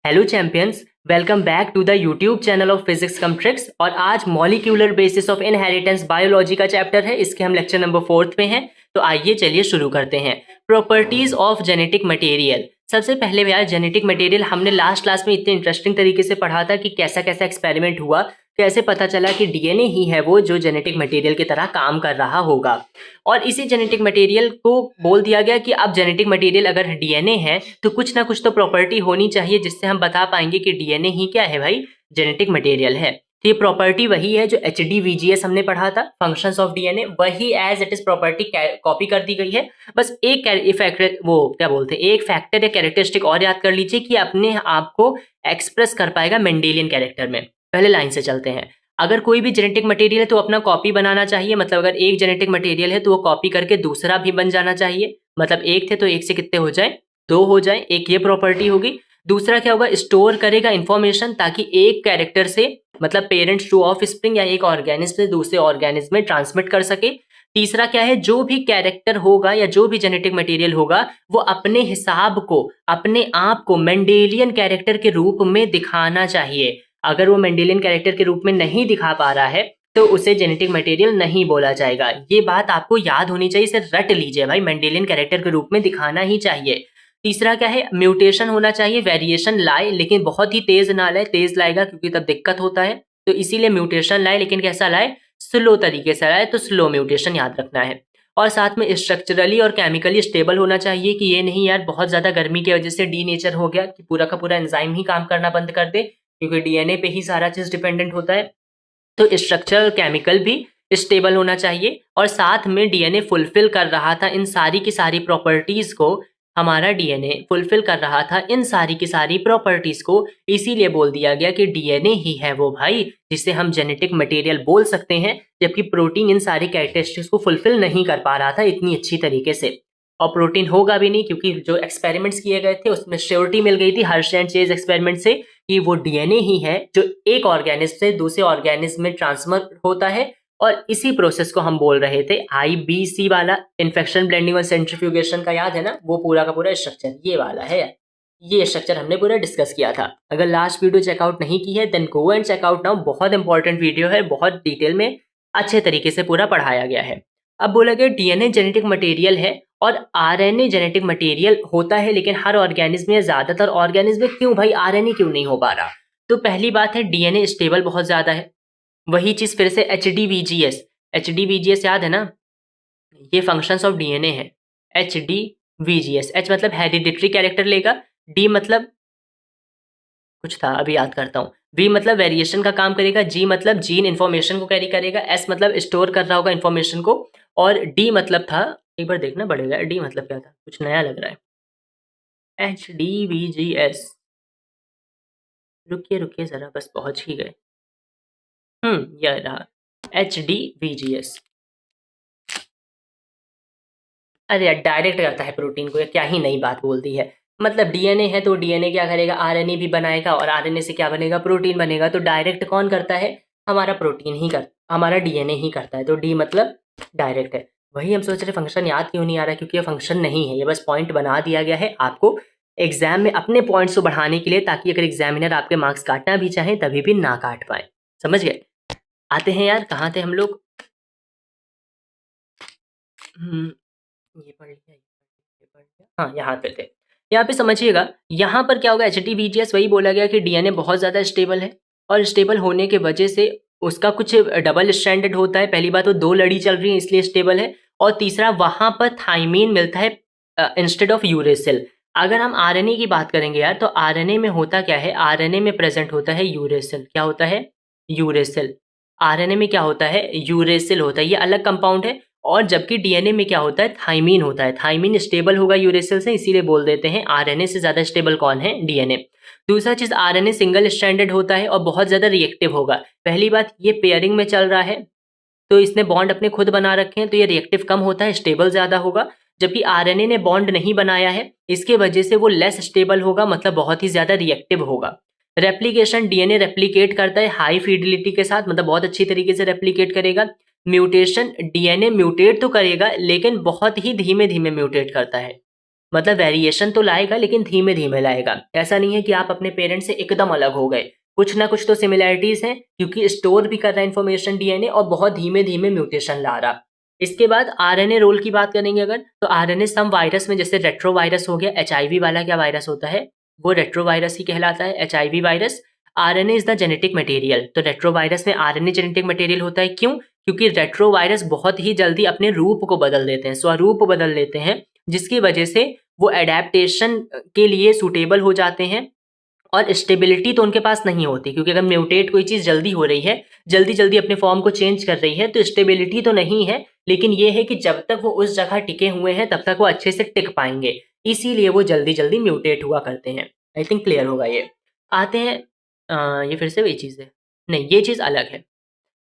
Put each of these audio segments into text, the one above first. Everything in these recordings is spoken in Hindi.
Hello champions, welcome back to the YouTube channel of physics cum tricks. और आज molecular basis of inheritance biology का चैप्टर है। इसके हम लेक्चर नंबर 4 पे हैं। तो आइए चलिए शुरू करते हैं। Properties of genetic material. सबसे पहले यार, जेनेटिक मटेरियल हमने लास्ट क्लास में इतने इंटरेस्टिंग तरीके से पढ़ा था कि कैसा कैसा एक्सपेरिमेंट हुआ, कैसे पता चला कि डीएनए ही है वो जो जेनेटिक मटेरियल की तरह काम कर रहा होगा। और इसी जेनेटिक मटेरियल को बोल दिया गया कि अब जेनेटिक मटेरियल अगर डीएनए है तो कुछ ना कुछ तो प्रॉपर्टी होनी चाहिए जिससे हम बता पाएंगे कि डीएनए ही क्या है भाई, जेनेटिक मटेरियल है। तो ये प्रॉपर्टी वही है जो HDVGS हमने पढ़ा था, फंक्शंस ऑफ डीएनए, वही as it is property copy कर दी गई है। बस एक फैक्टर, वो क्या बोलते हैं, एक फैक्टर या कैरेक्टरिस्टिक और याद कर लीजिए कि अपने आप को एक्सप्रेस कर पाएगा मेंडेलियन कैरेक्टर में। पहले लाइन से चलते हैं। अगर कोई भी जेनेटिक मटेरियल है तो अपना कॉपी बनाना चाहिए। मतलब अगर एक जेनेटिक मटेरियल है तो वो कॉपी करके दूसरा भी बन जाना चाहिए। मतलब एक थे तो एक से कितने हो जाए, दो हो जाए। एक ये प्रॉपर्टी होगी। दूसरा क्या होगा, स्टोर करेगा इंफॉर्मेशन ताकि एक कैरेक्टर से, मतलब पेरेंट्स टू ऑफ स्प्रिंग या एक ऑर्गेनिज्म से दूसरे ऑर्गेनिज्म में ट्रांसमिट कर सके। तीसरा क्या है, जो भी कैरेक्टर होगा या जो भी जेनेटिक मटेरियल होगा वो अपने हिसाब को, अपने आप को मेंडेलियन कैरेक्टर के रूप में दिखाना चाहिए। अगर वो मेंडेलियन कैरेक्टर के रूप में नहीं दिखा पा रहा है तो उसे जेनेटिक मटेरियल नहीं बोला जाएगा। ये बात आपको याद होनी चाहिए, इसे रट लीजिए भाई, मेंडेलियन कैरेक्टर के रूप में दिखाना ही चाहिए। तीसरा क्या है, म्यूटेशन होना चाहिए, वेरिएशन लाए लेकिन बहुत ही तेज ना लाए, तेज लाएगा क्योंकि तब दिक्कत होता है, तो इसीलिए म्यूटेशन लाए लेकिन कैसा लाए, स्लो तरीके से लाए, तो स्लो म्यूटेशन याद रखना है। और साथ में स्ट्रक्चरली और केमिकली स्टेबल होना चाहिए कि ये नहीं यार बहुत ज्यादा गर्मी की वजह से डीनेचर हो गया कि पूरा का पूरा एंजाइम ही काम करना बंद कर दे, क्योंकि डीएनए पे ही सारा चीज डिपेंडेंट होता है। तो स्ट्रक्चर केमिकल भी स्टेबल होना चाहिए। और साथ में डीएनए फुलफिल कर रहा था इन सारी की सारी प्रॉपर्टीज को, हमारा डीएनए फुलफिल कर रहा था इन सारी की सारी प्रॉपर्टीज को, इसीलिए बोल दिया गया कि डीएनए ही है वो भाई जिसे हम जेनेटिक मटेरियल बोल सकते हैं। जबकि प्रोटीन इन सारी कैरेक्टरिस्टिक्स को फुलफिल नहीं कर पा रहा था इतनी अच्छी तरीके से, और प्रोटीन होगा भी नहीं क्योंकि जो एक्सपेरिमेंट्स किए गए थे उसमें श्योरिटी मिल गई थी हर्श एंड चेज एक्सपेरिमेंट से कि वो डीएनए ही है जो एक ऑर्गेनिज्म से दूसरे ऑर्गेनिज्म में ट्रांसफर होता है। और इसी प्रोसेस को हम बोल रहे थे IBC वाला, इन्फेक्शन, ब्लेंडिंग और सेंट्रीफ्यूगेशन का, याद है ना, वो पूरा का पूरा स्ट्रक्चर ये वाला है। ये स्ट्रक्चर हमने पूरा डिस्कस किया था। अगर लास्ट वीडियो चेकआउट नहीं की है then go and checkout now, बहुत इंपॉर्टेंट वीडियो है, बहुत डिटेल में अच्छे तरीके से पूरा पढ़ाया गया है। अब बोला गया डीएनए जेनेटिक मटेरियल है और आरएनए जेनेटिक मटेरियल होता है, लेकिन हर ऑर्गेनिज्म में, ज्यादातर ऑर्गेनिज्म में क्यों भाई आरएनए क्यों नहीं हो पा रहा? तो पहली बात है डीएनए स्टेबल बहुत ज्यादा है। वही चीज फिर से HDVGS याद है ना, ये फंक्शंस ऑफ डीएनए है। HDVGS, H मतलब हेरिडिटरी कैरेक्टर लेगा, D मतलब कुछ था अभी याद करता हूँ, V मतलब वेरिएशन का काम करेगा, G मतलब जीन इन्फॉर्मेशन को कैरी करेगा, S मतलब स्टोर कर रहा होगा इन्फॉर्मेशन को, और D मतलब था, एक बार देखना पड़ेगा D मतलब क्या था, कुछ नया लग रहा है। HDVGS, रुकिए रुकिए जरा, बस पहुंच ही गए। यह रहा HDVGS। अरे यार, डायरेक्ट करता है प्रोटीन को, क्या ही नई बात बोल दी है। मतलब डीएनए है तो डीएनए क्या करेगा, आरएनए भी बनाएगा, और आरएनए से क्या बनेगा, प्रोटीन बनेगा। तो डायरेक्ट कौन करता है, हमारा प्रोटीन ही कर, हमारा डीएनए ही करता है। तो डी मतलब डायरेक्ट है। वही हम सोच रहे फंक्शन याद क्यों नहीं आ रहा, क्योंकि ये फंक्शन नहीं है, ये बस पॉइंट बना दिया गया है आपको एग्जाम में अपने पॉइंट्स को बढ़ाने के लिए, ताकि अगर एग्जामिनर आपके मार्क्स काटना भी चाहे तभी भी ना काट पाए। समझ गए? आते हैं यार, कहाँ थे हम लोग? ये पढ़ लिया, ये पढ़ लिया, हाँ यहाँ पे थे। यहाँ पे समझिएगा, यहाँ पर क्या होगा, HDVGS वही बोला गया कि डीएनए बहुत ज़्यादा स्टेबल है, और स्टेबल होने के वजह से उसका कुछ डबल स्ट्रैंडेड होता है। पहली बात तो दो लड़ी चल रही है इसलिए स्टेबल है, और तीसरा वहाँ पर थाइमीन मिलता है इंस्टेड ऑफ यूरेसिल। अगर हम आरएनए की बात करेंगे यार, तो आरएनए में होता क्या है, आरएनए में प्रेजेंट होता है यूरेसिल। क्या होता है, यूरेसिल। आरएनए में क्या होता है, यूरेसिल होता है, ये अलग कंपाउंड है। और जबकि डीएनए में क्या होता है, थाइमीन होता है। थाइमीन स्टेबल होगा यूरेसिल से, इसीलिए बोल देते हैं आरएनए से ज्यादा स्टेबल कौन है, डीएनए। दूसरा चीज, आरएनए सिंगल स्ट्रैंडेड होता है और बहुत ज्यादा रिएक्टिव होगा। पहली बात, ये पेयरिंग में चल रहा है तो इसने बॉन्ड अपने खुद बना रखे हैं, तो ये रिएक्टिव कम होता है, स्टेबल ज्यादा होगा। जबकि आरएनए ने बॉन्ड नहीं बनाया है, इसके वजह से वो लेस स्टेबल होगा, मतलब बहुत ही ज्यादा रिएक्टिव होगा। रेप्लीकेशन, डीएनए रेप्लीकेट करता है हाई फिडिलिटी के साथ, मतलब बहुत अच्छी तरीके से रेप्लीकेट करेगा। म्यूटेशन, डीएनए म्यूटेट तो करेगा लेकिन बहुत ही धीमे धीमे म्यूटेट करता है। मतलब वेरिएशन तो लाएगा लेकिन धीमे धीमे लाएगा। ऐसा नहीं है कि आप अपने पेरेंट्स से एकदम अलग हो गए, कुछ ना कुछ तो सिमिलैरिटीज हैं, क्योंकि स्टोर भी कर रहा है इन्फॉर्मेशन डीएनए और बहुत धीमे धीमे म्यूटेशन ला रहा। इसके बाद आरएनए रोल की बात करेंगे अगर, तो आरएनए सम वायरस में, जैसे रेट्रोवायरस हो गया, एचआईवी वाला क्या वायरस होता है, वो रेट्रोवायरस ही कहलाता है, HIV virus. RNA is the genetic material, तो रेट्रोवायरस में आरएनए जेनेटिक मटेरियल होता है। क्यों? क्योंकि रेट्रोवायरस बहुत ही जल्दी अपने रूप को बदल देते हैं, स्वरूप बदल लेते हैं, जिसकी वजह से वो एडेप्टेशन के लिए सूटेबल हो जाते हैं। और स्टेबिलिटी तो उनके पास नहीं होती, क्योंकि अगर म्यूटेट कोई चीज़ जल्दी हो रही है, जल्दी जल्दी अपने फॉर्म को चेंज कर रही है, तो स्टेबिलिटी तो नहीं है, लेकिन ये है कि जब तक वो उस जगह टिके हुए हैं तब तक वो अच्छे से टिक पाएंगे, इसीलिए वो जल्दी जल्दी म्यूटेट हुआ करते हैं। आई थिंक क्लियर होगा ये। आते हैं ये फिर से वही चीज़ है, नहीं ये चीज़ अलग है।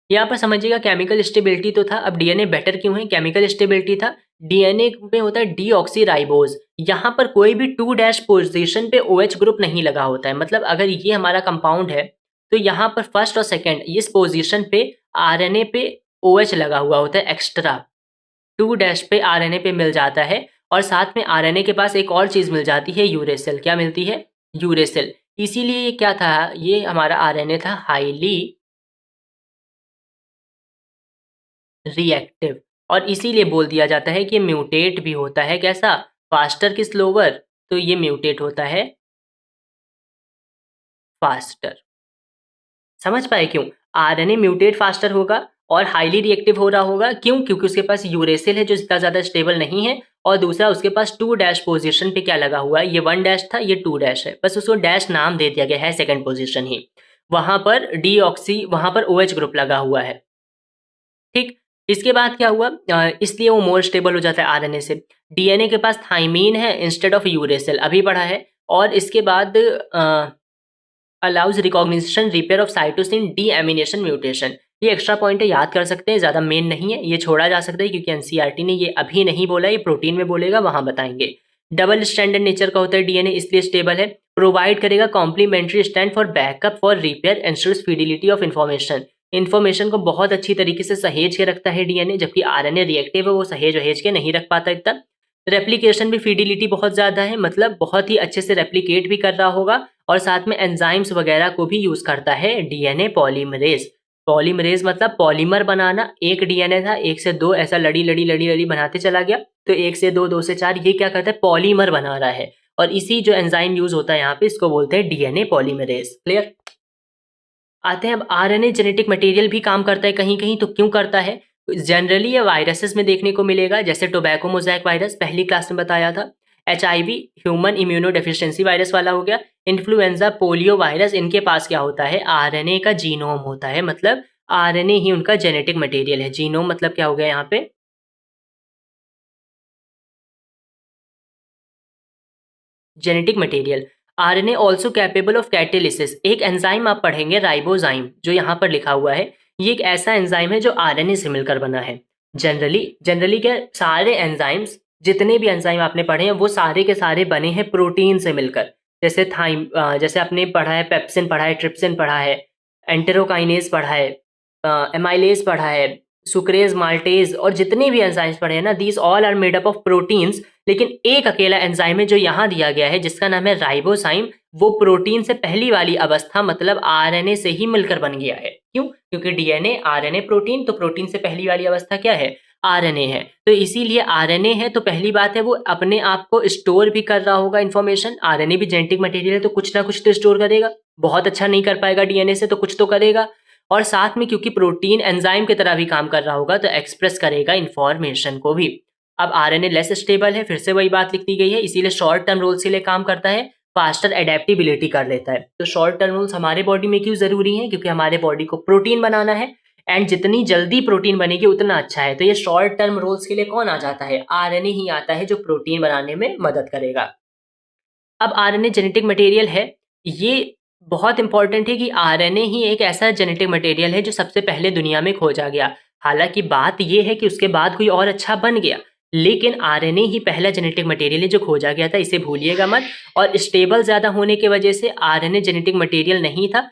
यहाँ पर समझिएगा केमिकल स्टेबिलिटी तो था, अब डीएनए बेटर क्यों है? केमिकल स्टेबिलिटी था, डीएनए में होता है डीऑक्सीराइबोज, यहाँ पर कोई भी 2' पोजीशन पे OH ग्रुप नहीं लगा होता है। मतलब अगर ये हमारा कंपाउंड है तो यहाँ पर फर्स्ट और सेकंड इस पोजीशन पे आरएनए पे OH लगा हुआ होता है एक्स्ट्रा, 2' पे आरएनए पे मिल जाता है, और साथ में आरएनए के पास एक और चीज़ मिल जाती है, यूरेसिल। क्या मिलती है? यूरेसिल। इसीलिए ये क्या था, ये हमारा आरएनए था हाईली रिएक्टिव, और इसीलिए बोल दिया जाता है कि म्यूटेट भी होता है कैसा, फास्टर कि स्लोवर, तो ये म्यूटेट होता है फास्टर। समझ पाए क्यों? आरएनए म्यूटेट फास्टर होगा और हाईली रिएक्टिव हो रहा होगा। क्यों? क्योंकि उसके पास यूरेसिल है जो इतना ज़्यादा स्टेबल नहीं है, और दूसरा उसके पास 2' पोजीशन पे क्या लगा हुआ है, ये 1' था, ये 2' है, बस उसको डैश नाम दे दिया गया है, सेकंड पोजीशन ही। वहां पर डीऑक्सी, वहां पर OH ग्रुप लगा हुआ है। ठीक, इसके बाद क्या हुआ, इसलिए वो मोर स्टेबल हो जाता है आरएनए से। डीएनए के पास थाइमीन है इंस्टेड ऑफ यूरेसिल, अभी पढ़ा है। और इसके बाद allows recognition repair of cytosine deamination mutation, ये एक्स्ट्रा पॉइंट है, याद कर सकते हैं, ज़्यादा मेन नहीं है, ये छोड़ा जा सकता है क्योंकि एनसीईआरटी ने ये अभी नहीं बोला, ये प्रोटीन में बोलेगा, वहाँ बताएंगे। डबल स्टैंडर्ड नेचर का होता है डीएनए, इसलिए स्टेबल है। प्रोवाइड करेगा complementary stand for backup for repair ensures fidelity of information, information को बहुत अच्छी तरीके से सहेज के रखता है डीएनए, जबकि आरएनए रिएक्टिव है, वो सहेज वहेज के नहीं रख पाता इतना। रेप्लिकेशन भी फिडिलिटी बहुत ज़्यादा है, मतलब बहुत ही अच्छे से रेप्लिकेट भी कर रहा होगा, और साथ में एंजाइम्स वगैरह को भी यूज़ करता है डीएनए पॉलीमरेज। पॉलीमरेज मतलब पॉलीमर बनाना, एक डीएनए था, 1 से 2 ऐसा लड़ी लड़ी लड़ी लड़ी बनाते चला गया, तो 1 से 2, 2 से 4, ये क्या करता है, पॉलीमर बना रहा है, और इसी जो एंजाइम यूज़ होता है यहाँ पे, इसको बोलते हैं डीएनए पॉलीमरेज। क्लियर? आते हैं अब आरएनए जेनेटिक मटेरियल भी काम करता है कहीं कहीं, तो क्यों करता है? जनरली ये वायरसेस में देखने को मिलेगा, जैसे टोबैको मोज़ेक वायरस पहली क्लास में बताया था, HIV human immuno deficiency virus वाला हो गया, इन्फ्लुएंजा, पोलियो वायरस, इनके पास क्या होता है, आरएनए का जीनोम होता है, मतलब आरएनए ही उनका जेनेटिक मटेरियल है। जीनोम मतलब क्या हो गया यहाँ पे, genetic material. RNA also capable of catalysis, एक एंजाइम आप पढ़ेंगे राइबोजाइम, जो यहाँ पर लिखा हुआ है, ये एक ऐसा एंजाइम है जो आरएनए से मिलकर बना है। जनरली जनरली क्या, सारे एंजाइम्स, जितने भी एंजाइम आपने पढ़े हैं वो सारे के सारे बने हैं प्रोटीन से मिलकर। जैसे जैसे आपने पढ़ा है, पेप्सिन पढ़ा है, ट्रिप्सिन पढ़ा है, एंटेरोकाइनेज पढ़ा है, एमाइलेज पढ़ा है, सुक्रेज, माल्टेज, और जितने भी एंजाइम्स पढ़े हैं ना, these all are made up of proteins. लेकिन एक अकेला एंजाइम है जो यहाँ दिया गया है, जिसका नाम है राइबोसाइम, वो प्रोटीन से पहली वाली अवस्था, मतलब आरएनए से ही मिलकर बन गया है। क्यों? क्योंकि डीएनए, आरएनए, प्रोटीन, तो प्रोटीन से पहली वाली अवस्था क्या है, आरएनए है, तो इसीलिए आरएनए है, तो पहली बात है वो अपने आप को स्टोर भी कर रहा होगा इन्फॉर्मेशन। आरएनए भी जेनेटिक मटेरियल है, तो कुछ ना कुछ तो स्टोर करेगा, बहुत अच्छा नहीं कर पाएगा डीएनए से, तो कुछ तो करेगा। और साथ में क्योंकि प्रोटीन एंजाइम की तरह भी काम कर रहा होगा, तो एक्सप्रेस करेगा इंफॉर्मेशन को भी। अब आरएनए लेस स्टेबल है, फिर से वही बात लिख दी गई है, इसीलिए शॉर्ट टर्म रोल्स के लिए काम करता है, फास्टर एडेप्टिबिलिटी कर लेता है। तो शॉर्ट टर्म रोल्स हमारे बॉडी में क्यों जरूरी है? क्योंकि हमारे बॉडी को प्रोटीन बनाना है, एंड जितनी जल्दी प्रोटीन बनेगी उतना अच्छा है। तो ये शॉर्ट टर्म रोल्स के लिए कौन आ जाता है? आरएनए ही आता है, जो प्रोटीन बनाने में मदद करेगा। अब आरएनए जेनेटिक मटेरियल है, ये बहुत इंपॉर्टेंट है कि आरएनए ही एक ऐसा जेनेटिक मटेरियल है जो सबसे पहले दुनिया में खोजा गया। हालांकि बात ये है कि उसके बाद कोई और अच्छा बन गया, लेकिन आरएनए ही पहला जेनेटिक मटेरियल है जो खोजा गया था, इसे भूलिएगा मत। और स्टेबल ज़्यादा होने की वजह से आरएनए जेनेटिक मटेरियल नहीं था,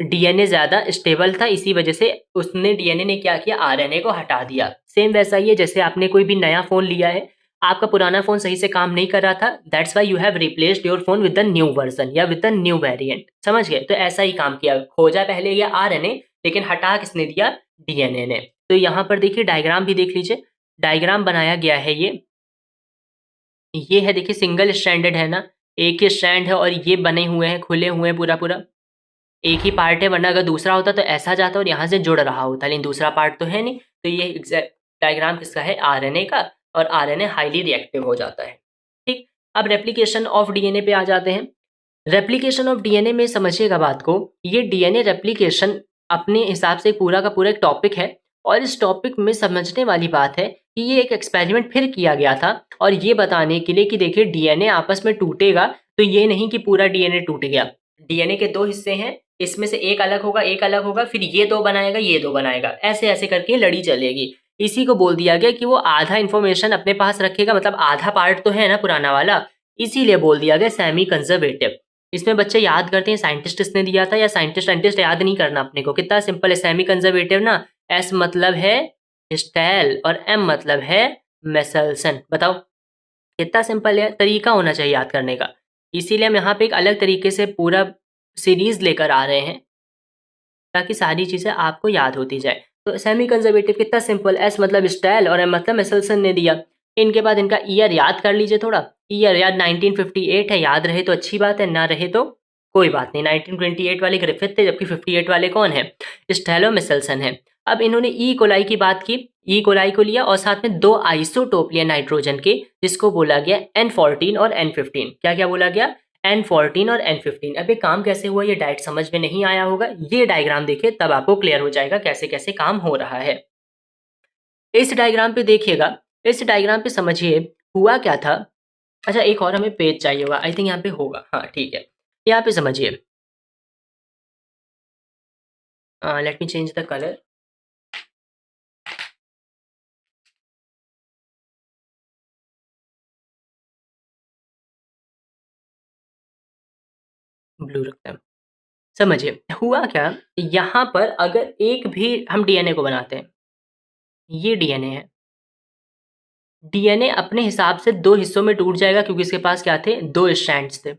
डीएनए ज़्यादा स्टेबल था, इसी वजह से उसने, डीएनए ने क्या किया, आरएनए को हटा दिया। सेम वैसा ही है जैसे आपने कोई भी नया फ़ोन लिया है, आपका पुराना फ़ोन सही से काम नहीं कर रहा था, that's why you have replaced your phone with the new version या विद द न्यू वेरिएंट, समझ गए? तो ऐसा ही काम किया, खोजा पहले ये आरएनए, लेकिन हटा किसने दिया? डीएनए ने। तो यहाँ पर देखिए डायग्राम भी देख लीजिए, डायग्राम बनाया गया है ये है देखिए सिंगल स्ट्रैंडेड है ना, एक ही स्ट्रैंड है और ये बने हुए हैं, खुले हुए हैं पूरा-पूरा। एक ही पार्ट है, वरना अगर दूसरा होता तो ऐसा जाता और यहाँ से जुड़ रहा होता, लेकिन दूसरा पार्ट तो है नहीं। तो ये एग्जैक्ट डायग्राम किसका है? आरएनए का, और आरएनए हाईली रिएक्टिव हो जाता है। ठीक, अब रेप्लिकेशन ऑफ डीएनए पे आ जाते हैं। रेप्लिकेशन ऑफ डीएनए में समझिएगा बात को, ये डीएनए रेप्लिकेशन अपने हिसाब से पूरा का पूरा एक टॉपिक है, और इस टॉपिक में समझने वाली बात है कि ये एक एक्सपेरिमेंट फिर किया गया था, और ये बताने के लिए कि देखिए डीएनए आपस में टूटेगा, तो ये नहीं कि पूरा डीएनए टूट गया। डीएनए के 2 हिस्से हैं, इसमें से एक अलग होगा, फिर ये 2 बनाएगा, ये 2 बनाएगा, ऐसे-ऐसे करके लड़ी चलेगी। इसी को बोल दिया गया कि वो आधा इन्फॉर्मेशन अपने पास रखेगा, मतलब आधा पार्ट तो है ना पुराना वाला, इसीलिए बोल दिया गया सेमी कंजर्वेटिव। इसमें बच्चे याद करते हैं साइंटिस्ट किसने दिया था, या साइंटिस्ट याद नहीं करना अपने को, कितना सिंपल है। सेमी कंजर्वेटिव ना, एस मतलब है स्टेल और एम मतलब है मेसल्सन। बताओ कितना सिंपल है, तरीका होना चाहिए याद करने का। इसीलिए हम यहाँ पे एक अलग तरीके से पूरा सीरीज लेकर आ रहे हैं, ताकि सारी चीज़ें आपको याद होती जाए। तो सेमी कंजर्वेटिव कितना सिंपल, एस मतलब स्टेल और एम मतलब मेसल्सन ने दिया। इनके बाद इनका ईयर याद कर लीजिए थोड़ा, ईयर याद 1958 है, याद रहे तो अच्छी बात है, ना रहे तो कोई बात नहीं। 1928 वाले ग्रिफिथ थे, जबकि 58 वाले कौन है? स्टेलो मेसल्सन है। अब इन्होंने ई कोलाई की बात की, ई कोलाई को लिया और साथ में 2 आइसोटोप लिए नाइट्रोजन के, जिसको बोला गया N14 और N15। क्या क्या बोला गया? N14 और N15। अब ये काम कैसे हुआ, ये डायरेक्ट समझ में नहीं आया होगा, ये डायग्राम देखिए तब आपको क्लियर हो जाएगा कैसे कैसे काम हो रहा है। इस डायग्राम पे देखिएगा, इस डायग्राम पे समझिए हुआ क्या था। अच्छा, एक और हमें पेज चाहिए होगा, आई थिंक यहाँ पे होगा, हाँ ठीक है। यहाँ पे समझिए, let me change the colour. Blue रखते हैं। समझिए हुआ क्या, यहाँ पर अगर एक भी हम डीएनए को बनाते हैं, ये डीएनए है, डीएनए अपने हिसाब से 2 हिस्सों में टूट जाएगा, क्योंकि इसके पास क्या थे? 2 स्ट्रैंड्स थे,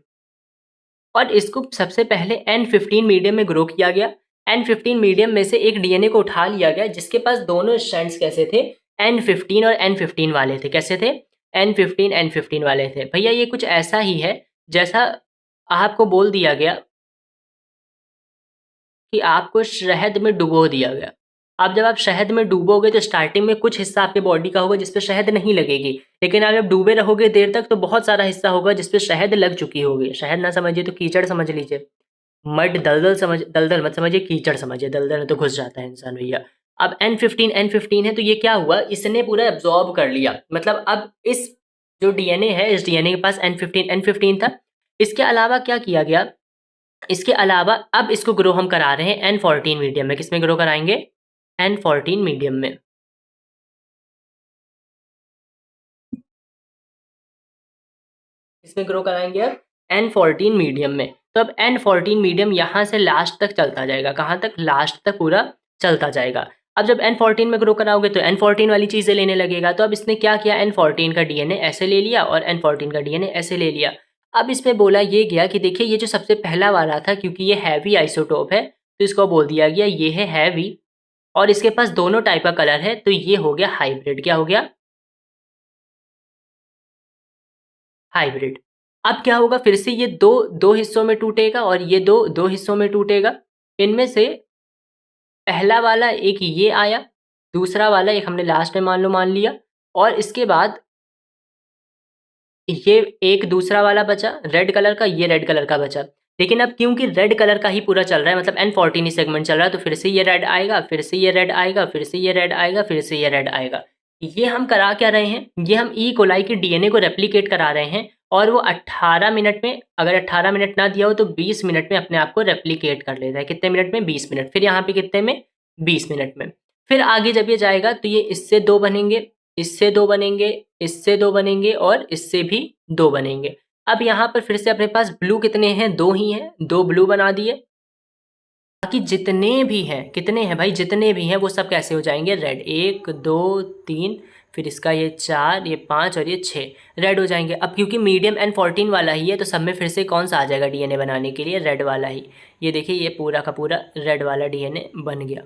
और इसको सबसे पहले N15 मीडियम में ग्रो किया गया। N15 मीडियम में से एक डीएनए को उठा लिया गया, जिसके पास दोनों स्ट्रैंड्स कैसे थे? N15 और N15 वाले थे। कैसे थे? N15 वाले थे। भैया ये कुछ ऐसा ही है जैसा आपको बोल दिया गया कि आपको शहद में डुबो दिया गया। अब जब आप शहद में डूबोगे तो स्टार्टिंग में कुछ हिस्सा आपके बॉडी का होगा जिस पे शहद नहीं लगेगी, लेकिन आप जब डूबे रहोगे देर तक तो बहुत सारा हिस्सा होगा जिस पे शहद लग चुकी होगी। शहद ना समझिए तो कीचड़ समझ लीजिए, मड दलदल समझ, दलदल मत समझिए, कीचड़ समझिए, दलदल में तो घुस जाता है इंसान भैया। अब N15 है, तो ये क्या हुआ, इसने पूरा एब्जॉर्ब कर लिया। मतलब अब इस जो डीएनए है, इस डीएनए के पास N15 था। इसके अलावा क्या किया गया, इसके अलावा अब इसको ग्रो हम करा रहे हैं N14 मीडियम में। किसमें ग्रो कराएंगे? N14 मीडियम में। इसमें ग्रो कराएंगे अब N14 मीडियम में। तो अब N14 मीडियम यहाँ से लास्ट तक चलता जाएगा। कहाँ तक? लास्ट तक पूरा चलता जाएगा। अब जब N14 में ग्रो कराओगे तो N14 वाली चीज़ें लेने लगेगा। तो अब इसने क्या किया, N14 का डीएनए ऐसे ले लिया और N14 का डीएनए ऐसे ले लिया। अब इसमें बोला ये गया कि देखिए ये जो सबसे पहला वाला था, क्योंकि ये हैवी आइसोटोप है तो इसको बोल दिया गया ये है हैवी, और इसके पास दोनों टाइप का कलर है, तो ये हो गया हाइब्रिड। क्या हो गया? हाइब्रिड। अब क्या होगा, फिर से ये दो हिस्सों में टूटेगा और ये दो हिस्सों में टूटेगा। इनमें से पहला वाला एक ये आया, दूसरा वाला एक हमने लास्ट में मान लिया, और इसके बाद ये एक दूसरा वाला बचा रेड कलर का, ये रेड कलर का बचा। लेकिन अब क्योंकि रेड कलर का ही पूरा चल रहा है, मतलब N14 ही सेगमेंट चल रहा है, तो फिर से ये रेड आएगा, फिर से ये रेड आएगा, फिर से ये रेड आएगा, फिर से ये रेड आएगा। ये हम करा क्या रहे हैं, ये हम ई कोलाई के डीएनए को रेप्लिकेट करा रहे हैं, और वो 18 मिनट में, अगर 18 मिनट ना दिया हो तो 20 मिनट में अपने आप को रेप्लिकेट कर लेता है। कितने मिनट में? 20 मिनट। फिर यहाँ पे कितने में? 20 मिनट में। फिर आगे जब ये जाएगा तो ये इससे 2 बनेंगे, इससे 2 बनेंगे, इससे 2 बनेंगे और इससे भी 2 बनेंगे। अब यहाँ पर फिर से अपने पास ब्लू कितने हैं? 2 ही हैं, 2 ब्लू बना दिए। बाकी जितने भी हैं, कितने हैं भाई? जितने भी हैं वो सब कैसे हो जाएंगे? रेड। 1 2 3, फिर इसका ये 4, ये 5 और ये 6 रेड हो जाएंगे। अब क्योंकि मीडियम N14 वाला ही है तो सब में फिर से कौन सा आ जाएगा डीएनए बनाने के लिए, रेड वाला ही। ये देखिए ये पूरा का पूरा रेड वाला डीएनए बन गया।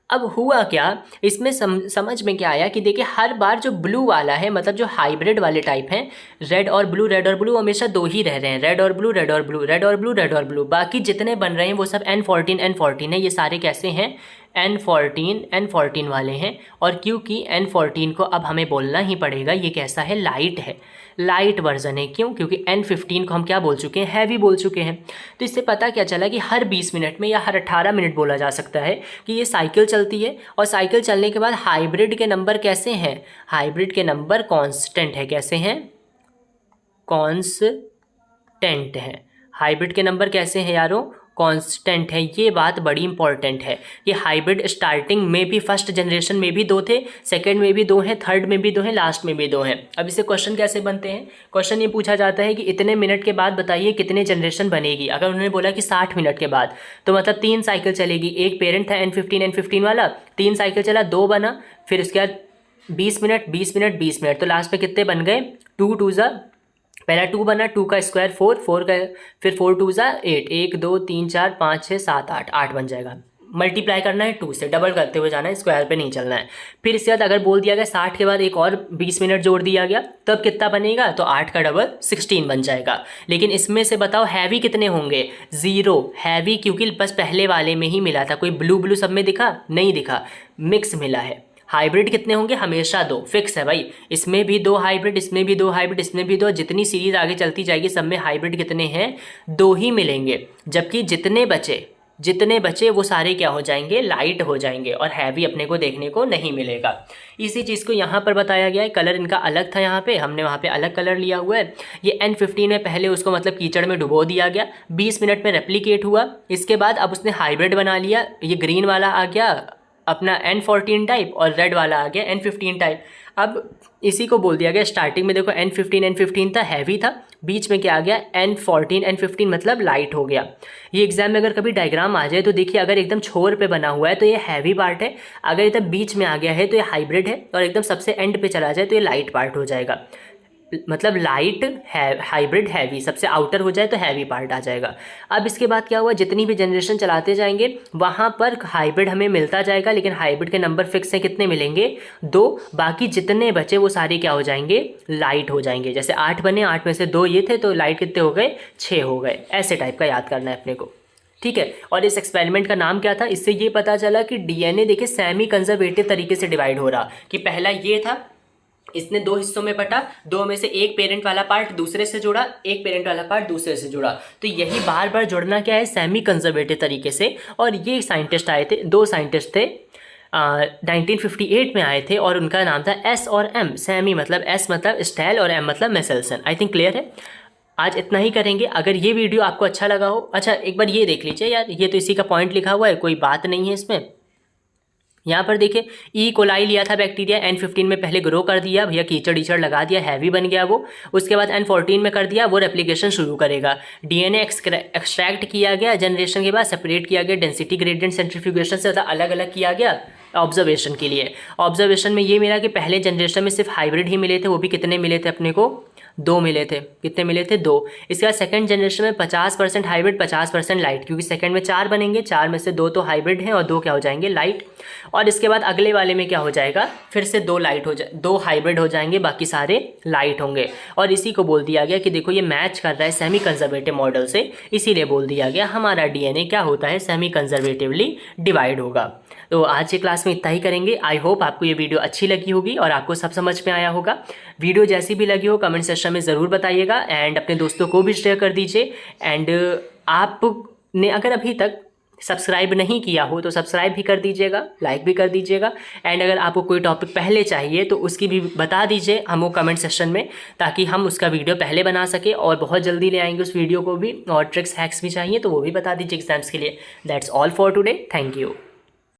अब हुआ क्या, इसमें समझ में क्या आया कि देखिए हर बार जो ब्लू वाला है, मतलब जो हाइब्रिड वाले टाइप हैं, रेड और ब्लू, रेड और ब्लू हमेशा दो ही रह रहे हैं, रेड और ब्लू, रेड और ब्लू, रेड और ब्लू, रेड और ब्लू। बाकी जितने बन रहे हैं वो सब N14 है। ये सारे कैसे हैं, N14 वाले हैं। और क्योंकि N14 को अब हमें बोलना ही पड़ेगा, ये कैसा है, लाइट है, लाइट वर्जन है। क्यों, क्योंकि N15 को हम क्या बोल चुके हैं, हैवी बोल चुके हैं। तो इससे पता क्या चला कि हर 20 मिनट में या हर 18 मिनट बोला जा सकता है कि ये साइकिल चलती है। और साइकिल चलने के बाद हाइब्रिड के नंबर कैसे हैं, हाइब्रिड के नंबर कांस्टेंट है। कैसे हैं, कांस्टेंट है। हाइब्रिड के नंबर कैसे हैं यारों, कांस्टेंट है। ये बात बड़ी इंपॉर्टेंट है। ये हाइब्रिड स्टार्टिंग में भी फर्स्ट जनरेशन में भी 2 थे, सेकंड में भी 2 हैं, थर्ड में भी 2 हैं, लास्ट में भी 2 हैं। अब इससे क्वेश्चन कैसे बनते हैं, क्वेश्चन ये पूछा जाता है कि इतने मिनट के बाद बताइए कितने जनरेशन बनेगी। अगर उन्होंने बोला कि 60 मिनट के बाद, तो मतलब 3 साइकिल चलेगी। एक पेरेंट था N15 वाला, 3 साइकिल चला, 2 बना, फिर उसके बाद 20 मिनट 20 मिनट 20 मिनट, तो लास्ट में कितने बन गए, 2 2 ज़ा, पहला 2 बना, 2 का स्क्वायर 4, 4 का फिर 4 2 ज़ा 8, 1 2 3 4 5 6 7 8, 8 बन जाएगा। मल्टीप्लाई करना है 2 से, डबल करते हुए जाना है, स्क्वायर पे नहीं चलना है। फिर इसके बाद अगर बोल दिया गया 60 के बाद एक और 20 मिनट जोड़ दिया गया, तब कितना बनेगा, तो 8 का डबल 16 बन जाएगा। लेकिन इसमें से बताओ हैवी कितने होंगे, 0 हैवी, क्योंकि बस पहले वाले में ही मिला था। कोई ब्लू ब्लू सब में दिखा, नहीं दिखा, मिक्स मिला है। हाइब्रिड कितने होंगे, हमेशा 2 फिक्स है भाई। इसमें भी 2 हाइब्रिड, इसमें भी 2 हाइब्रिड, इसमें भी 2, जितनी सीरीज आगे चलती जाएगी सब में हाइब्रिड कितने हैं, 2 ही मिलेंगे। जबकि जितने बचे वो सारे क्या हो जाएंगे, लाइट हो जाएंगे, और हैवी अपने को देखने को नहीं मिलेगा। इसी चीज़ को यहाँ पर बताया गया है। कलर इनका अलग था, यहाँ पे हमने वहाँ पे अलग कलर लिया हुआ है। ये N15 में पहले उसको मतलब कीचड़ में डुबो दिया गया, 20 मिनट में रेप्लिकेट हुआ। इसके बाद अब उसने हाइब्रिड बना लिया, ये ग्रीन वाला आ गया अपना N14 टाइप, और रेड वाला आ गया N15 टाइप। अब इसी को बोल दिया गया, स्टार्टिंग में देखो N15 था, हैवी था, बीच में क्या आ गया N15 मतलब लाइट हो गया। ये एग्जाम में अगर कभी डायग्राम आ जाए तो देखिए, अगर एकदम छोर पे बना हुआ है तो ये हैवी पार्ट है, अगर एकदम बीच में आ गया है तो ये हाइब्रिड है, और एकदम सबसे एंड पे चला जाए तो ये लाइट पार्ट हो जाएगा। मतलब लाइट है, हाइब्रिड हैवी, सबसे आउटर हो जाए तो हैवी पार्ट आ जाएगा। अब इसके बाद क्या हुआ, जितनी भी जनरेशन चलाते जाएंगे वहाँ पर हाइब्रिड हमें मिलता जाएगा, लेकिन हाइब्रिड के नंबर फिक्स हैं, कितने मिलेंगे, 2। बाकी जितने बचे वो सारे क्या हो जाएंगे, लाइट हो जाएंगे। जैसे 8 बने, 8 में से 2 ये थे, तो लाइट कितने हो गए, 6 हो गए। ऐसे टाइप का याद करना है अपने को, ठीक है। और इस एक्सपेरिमेंट का नाम क्या था, इससे ये पता चला कि डीएनए देखिए सेमी कंजर्वेटिव तरीके से डिवाइड हो रहा, कि पहला ये था, इसने 2 हिस्सों में बटा, 2 में से एक पेरेंट वाला पार्ट दूसरे से जुड़ा, एक पेरेंट वाला पार्ट दूसरे से जुड़ा। तो यही बार बार जुड़ना क्या है, सेमी कंजर्वेटिव तरीके से। और ये साइंटिस्ट आए थे, 2 साइंटिस्ट थे, 1958 में आए थे, और उनका नाम था एस और एम। सेमी मतलब एस मतलब स्टेल और एम मतलब मेसेल्सन। आई थिंक क्लियर है। आज इतना ही करेंगे। अगर ये वीडियो आपको अच्छा लगा हो, अच्छा एक बार ये देख लीजिए यार, ये तो इसी का पॉइंट लिखा हुआ है, कोई बात नहीं है इसमें। यहाँ पर देखिए ई कोलाई लिया था बैक्टीरिया, N15 में पहले ग्रो कर दिया भैया, कीचड़ ईचड़ लगा दिया, हैवी बन गया वो। उसके बाद N14 में कर दिया, वो रेप्लिकेशन शुरू करेगा। डीएनए एक्सट्रैक्ट किया गया, जनरेशन के बाद सेपरेट किया गया, डेंसिटी ग्रेडियंट सेंट्रीफ्यूगेशन से अलग अलग किया गया ऑब्जर्वेशन के लिए। ऑब्जर्वेशन में ये मिला कि पहले जनरेशन में सिर्फ हाइब्रिड ही मिले थे, वो भी कितने मिले थे अपने को, 2 मिले थे। कितने मिले थे, 2। इसके बाद सेकंड जनरेशन में 50% हाइब्रिड 50% लाइट, क्योंकि सेकंड में 4 बनेंगे, 4 में से 2 तो हाइब्रिड हैं और 2 क्या हो जाएंगे, लाइट। और इसके बाद अगले वाले में क्या हो जाएगा, फिर से 2 हाइब्रिड हो जाएंगे, बाकी सारे लाइट होंगे। और इसी को बोल दिया गया कि देखो ये मैच कर रहा है सेमी कंजर्वेटिव मॉडल से, इसीलिए बोल दिया गया हमारा डीएनए क्या होता है, सेमी कंजर्वेटिवली डिवाइड होगा। तो आज के क्लास में इतना ही करेंगे। आई होप आपको ये वीडियो अच्छी लगी होगी और आपको सब समझ में आया होगा। वीडियो जैसी भी लगी हो कमेंट सेक्शन में ज़रूर बताइएगा, एंड अपने दोस्तों को भी शेयर कर दीजिए। एंड आपने अगर अभी तक सब्सक्राइब नहीं किया हो तो सब्सक्राइब भी कर दीजिएगा, लाइक भी कर दीजिएगा। एंड अगर आपको कोई टॉपिक पहले चाहिए तो उसकी भी बता दीजिए हमको कमेंट सेक्शन में, ताकि हम उसका वीडियो पहले बना सके, और बहुत जल्दी ले आएंगे उस वीडियो को भी। और ट्रिक्स हैक्स भी चाहिए तो वो भी बता दीजिए एग्जाम्स के लिए। That's all for today, thank you.